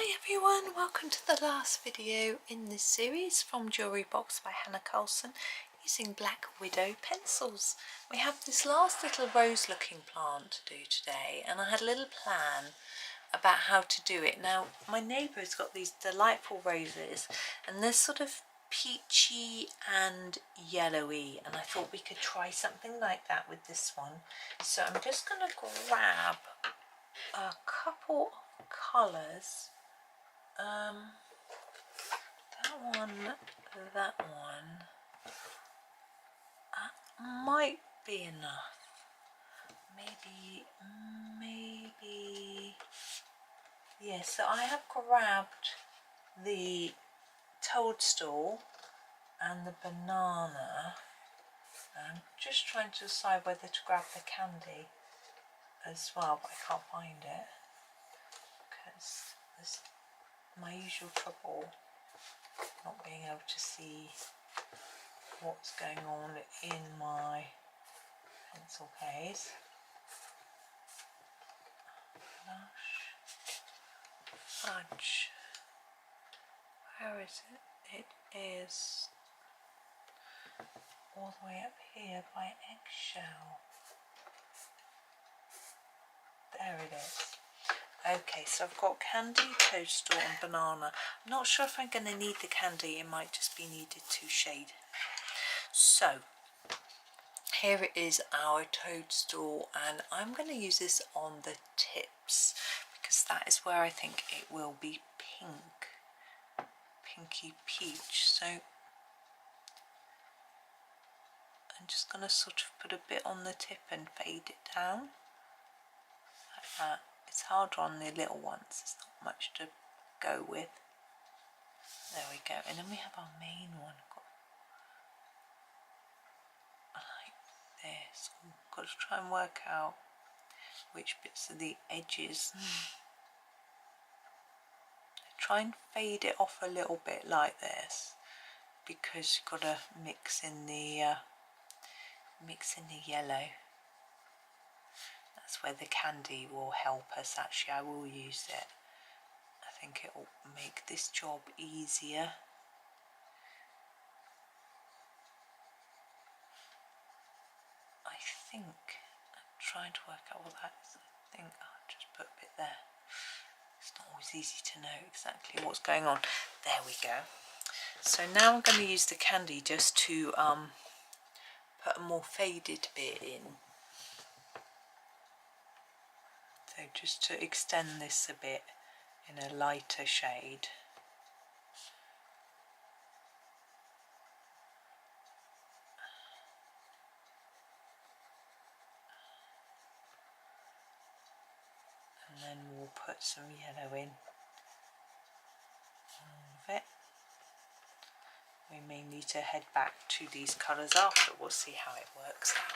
Hi everyone, welcome to the last video in this series from Jewellery Box by Hanna Karlzon using Black Widow pencils. We have this last little rose looking plant to do today, and I had a little plan about how to do it. Now my neighbour's got these delightful roses and they're sort of peachy and yellowy, and I thought we could try something like that with this one. So I'm just going to grab a couple of colours. That one might be enough. Maybe, yeah, so I have grabbed the toadstool and the banana. I'm just trying to decide whether to grab the candy as well, but I can't find it because there's my usual trouble not being able to see what's going on in my pencil case. Fudge. Where is it? It is all the way up here by eggshell. There it is. Okay, so I've got candy, toadstool and banana. I'm not sure if I'm going to need the candy, it might just be needed to shade. So, here it is, our toadstool, and I'm going to use this on the tips because that is where I think it will be pink, pinky peach. So I'm just going to sort of put a bit on the tip and fade it down like that. It's harder on the little ones, there's not much to go with. There we go, and then we have our main one. I like this. Got to try and work out which bits are the edges. Try and fade it off a little bit like this, because you've got to mix in the yellow. That's where the candy will help us. Actually, I will use it. I think it will make this job easier. I think I'm trying to work out what that is. I think I'll just put a bit there. It's not always easy to know exactly what's going on. There we go. So now I'm going to use the candy just to put a more faded bit in. So just to extend this a bit in a lighter shade. And then we'll put some yellow in all of it. We may need to head back to these colours after, we'll see how it works out.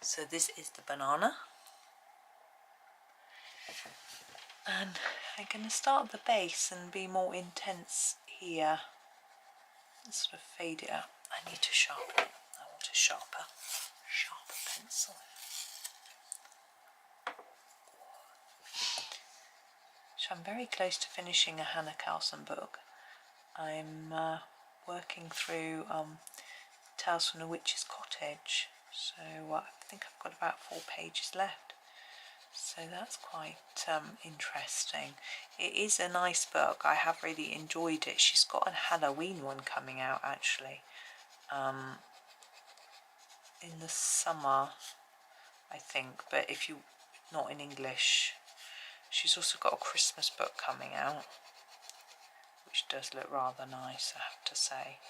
So this is the banana. And I'm going to start at the base and be more intense here. And sort of fade it out. I need to sharpen it. I want a sharper pencil. So I'm very close to finishing a Hanna Karlzon book. I'm working through Tales from the Witch's Cottage. So I think I've got about 4 pages left. So that's quite interesting. It is a nice book. I have really enjoyed it. She's got a Halloween one coming out actually in the summer, I think. But if you're not in English, she's also got a Christmas book coming out, which does look rather nice, I have to say.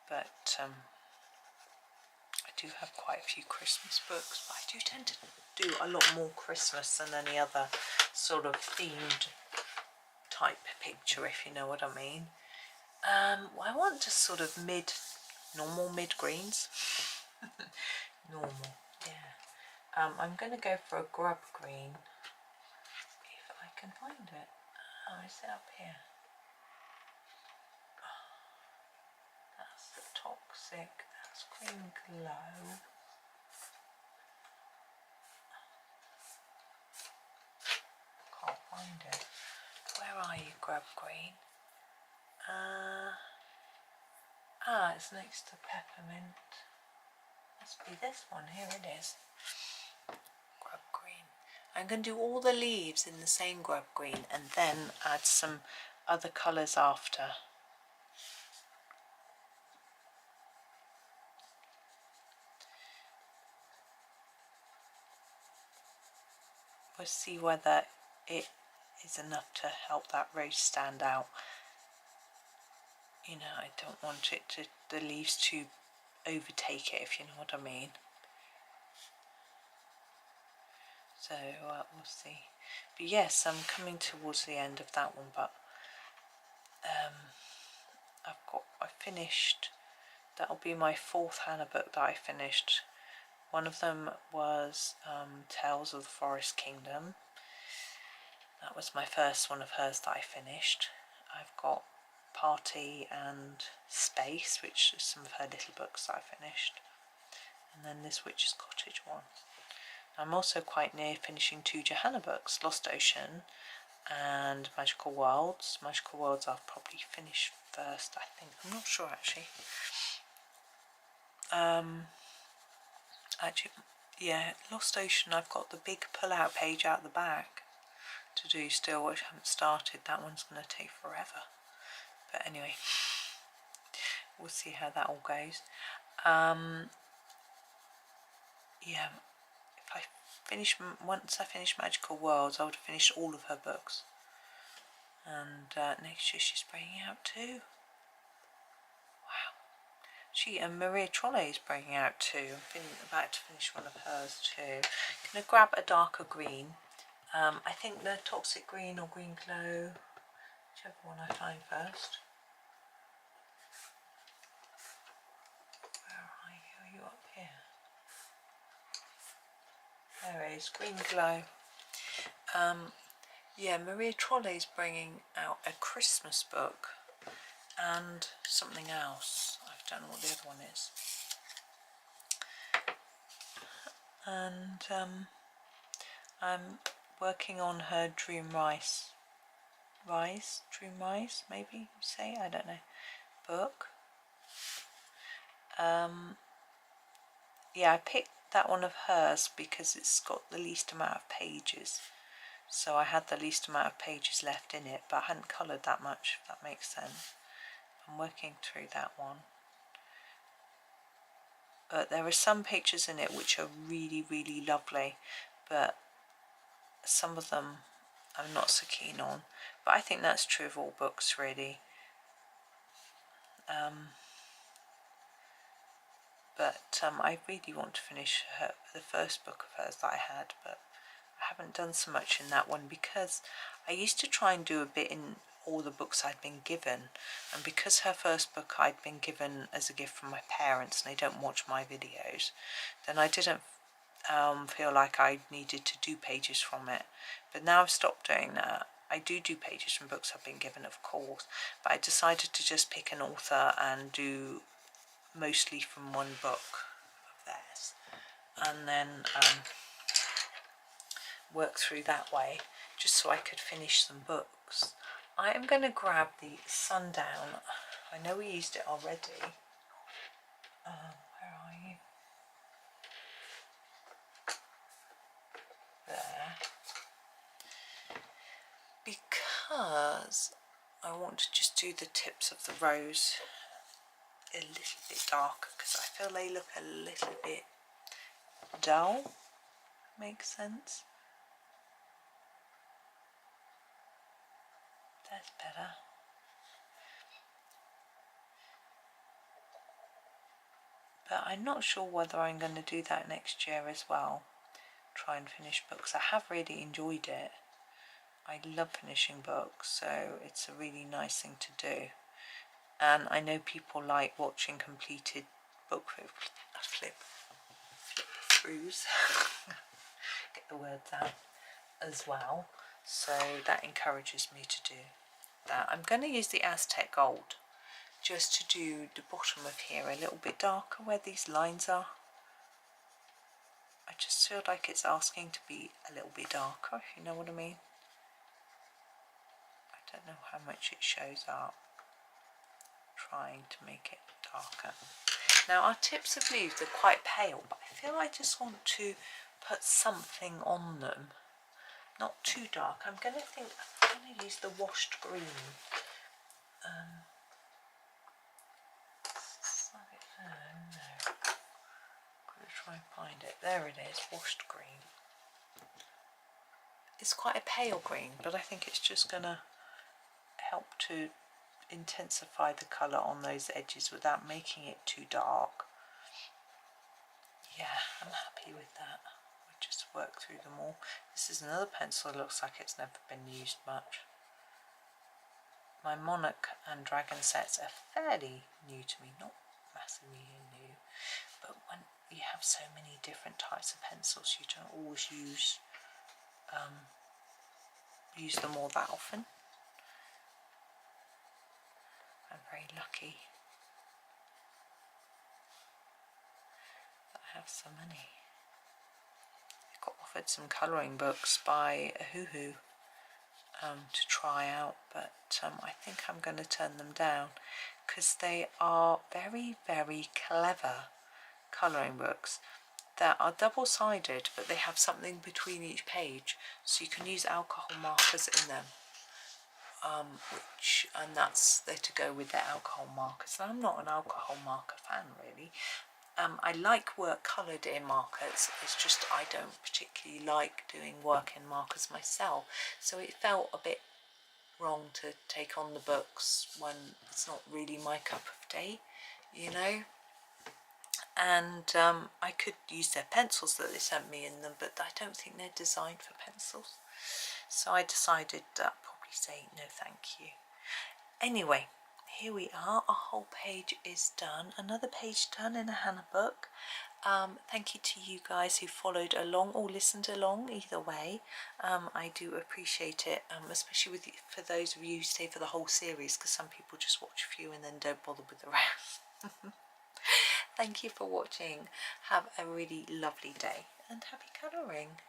But I do have quite a few Christmas books, but I do tend to do a lot more Christmas than any other sort of themed type picture, if you know what I mean. I want just sort of normal mid-greens. Normal, yeah. I'm going to go for a grub green, if I can find it. Oh, is it up here? That's the toxic. That's Cream Glow. Can't find it. Where are you, grub green? It's next to peppermint. Must be this one. Here it is. Grub green. I'm going to do all the leaves in the same grub green and then add some other colours after. We'll see whether it is enough to help that rose stand out. You know, I don't want it to, the leaves to overtake it, if you know what I mean. So we'll see. But yes, I'm coming towards the end of that one, but I finished, that'll be my 4th Hanna book that I finished. One of them was Tales of the Forest Kingdom. That was my first one of hers that I finished. I've got Party and Space, which is some of her little books that I finished. And then this Witch's Cottage one. I'm also quite near finishing 2 Johanna books, Lost Ocean and Magical Worlds. Magical Worlds I'll probably finish first, I think. I'm not sure actually. Actually, yeah, Lost Ocean I've got the big pull-out page out the back to do still, which I haven't started. That one's going to take forever. But anyway, we'll see how that all goes. Yeah, if I finish, once I finish Magical Worlds, I would have finished all of her books. And next year she's bringing out 2. Wow. And Maria Trolle is bringing out 2. I'm about to finish one of hers too. I'm going to grab a darker green. I think the Toxic Green or Green Glow, whichever one I find first. Where are you? Are you up here? There it is, Green Glow. Yeah, Maria Trolle is bringing out a Christmas book and something else. I don't know what the other one is. And I'm working on her Dream Rise, maybe you say, I don't know, book. Yeah, I picked that one of hers because it's got the least amount of pages. So I had the least amount of pages left in it, but I hadn't coloured that much, if that makes sense. I'm working through that one. But there are some pictures in it which are really, really lovely, but some of them I'm not so keen on. But I think that's true of all books, really. I really want to finish the first book of hers that I had, but I haven't done so much in that one because I used to try and do a bit in all the books I'd been given, and because her first book I'd been given as a gift from my parents and they don't watch my videos, then I didn't feel like I needed to do pages from it. But now I've stopped doing that. I do pages from books I've been given, of course, but I decided to just pick an author and do mostly from one book of theirs, and then work through that way, just so I could finish some books. I am going to grab the Sundown. I know we used it already. Where are you? There. Because I want to just do the tips of the rose a little bit darker, because I feel they look a little bit dull. Makes sense? That's better. But I'm not sure whether I'm going to do that next year as well. Try and finish books. I have really enjoyed it. I love finishing books, so it's a really nice thing to do. And I know people like watching completed book flip throughs. Get the words out as well. So that encourages me to do that. I'm going to use the Aztec Gold just to do the bottom of here a little bit darker where these lines are. I just feel like it's asking to be a little bit darker, if you know what I mean. I Don't know how much it shows up. Trying to make it darker. Now our tips of leaves are quite pale, but I feel I just want to put something on them. Not too dark. I'm going to use the washed green. No. Got to try and find it. There it is, washed green. It's quite a pale green, but I think it's just going to help to intensify the colour on those edges without making it too dark. Yeah, I'm happy with that. We'll just work through them all. This is another pencil that looks like it's never been used much. My Monarch and Dragon sets are fairly new to me, not massively new, but when you have so many different types of pencils, you don't always use them all that often. I'm very lucky that I have so many. I got offered some colouring books by a hoo-hoo to try out, but I think I'm going to turn them down because they are very, very clever colouring books that are double-sided, but they have something between each page, so you can use alcohol markers in them, and that's there to go with the alcohol markers. And I'm not an alcohol marker fan really. I like work coloured in markers, it's just I don't particularly like doing work in markers myself, so it felt a bit wrong to take on the books when it's not really my cup of tea, you know. And I could use their pencils that they sent me in them, but I don't think they're designed for pencils, so I decided that I'd probably say no thank you. Anyway, here we are, our whole page is done, another page done in a Hanna book. Thank you to you guys who followed along or listened along, either way. I do appreciate it, especially for those of you who stay for the whole series, because some people just watch a few and then don't bother with the rest. Thank you for watching. Have a really lovely day and happy colouring.